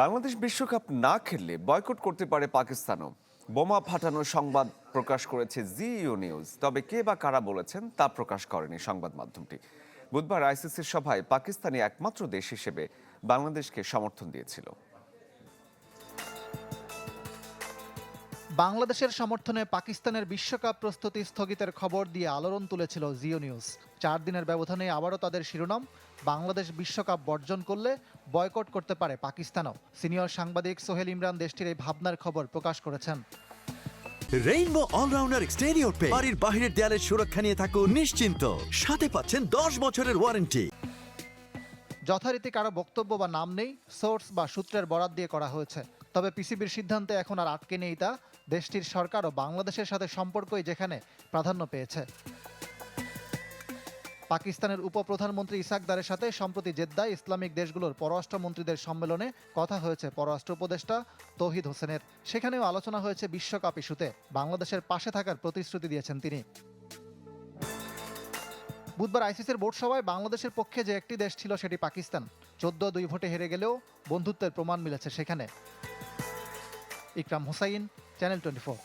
বাংলাদেশ বিশ্বকাপ না খেললে বয়কট করতে পারে পাকিস্তানও। বোমা ফাটানোর সংবাদ প্রকাশ করেছে জিইউ নিউজ, তবে কে বা কারা বলেছেন তা প্রকাশ করেনি সংবাদ মাধ্যমটি। বুধবার আইসিসির সভায় পাকিস্তানি একমাত্র দেশ হিসেবে বাংলাদেশকে সমর্থন দিয়েছিল। বাংলাদেশের সমর্থনে পাকিস্তানের বিশ্বকাপ প্রস্তুতি স্থগিতের খবর দিয়ে আলোড়ন তুলেছিল জিও নিউজ। 4 দিনের ব্যবধানে আবারও তাদের শিরোনাম, বাংলাদেশ বিশ্বকাপ বর্জন করলে বয়কট করতে পারে পাকিস্তানও। সিনিয়র সাংবাদিক সোহেল ইমরান দেশটির এই ভাবনার খবর প্রকাশ করেছেন। রেইনবো অলরাউন্ডার এক্সটেরিয়র পে বাড়ির বাহিরের দেয়ালের সুরক্ষা নিয়ে থাকুন নিশ্চিন্ত, সাথে পাচ্ছেন 10 বছরের ওয়ারেন্টি। যথারীতি কারো বক্তব্য বা নাম নেই, সোর্স বা সূত্রের বরাত দিয়ে করা হয়েছে। তবে পিসিবির সিদ্ধান্তে এখন আর আটকে নেই তা। দেশটির সরকার ও বাংলাদেশের সাথে সম্পর্কই যেখানে প্রাধান্য পেয়েছে। পাকিস্তানের উপপ্রধানমন্ত্রী ইসাকদারের সাথে সম্প্রতি জেদ্দায় ইসলামিক দেশগুলোর পররাষ্ট্রমন্ত্রীদের সম্মেলনে কথা হয়েছে পররাষ্ট্র উপদেষ্টা তৌহিদ হোসেনের। সেখানেও আলোচনা হয়েছে বিশ্বকাপ ইস্যুতে। বাংলাদেশের পাশে থাকার প্রতিশ্রুতি দিয়েছেন তিনি। বুধবার আইসিসির বোর্ড সভায় বাংলাদেশের পক্ষে যে একটি দেশ ছিল সেটি পাকিস্তান। 14-2 ভোটে হেরে গেলেও বন্ধুত্বের প্রমাণ মিলেছে সেখানে। ইকরাম হোসাইন, চ্যানেল 24।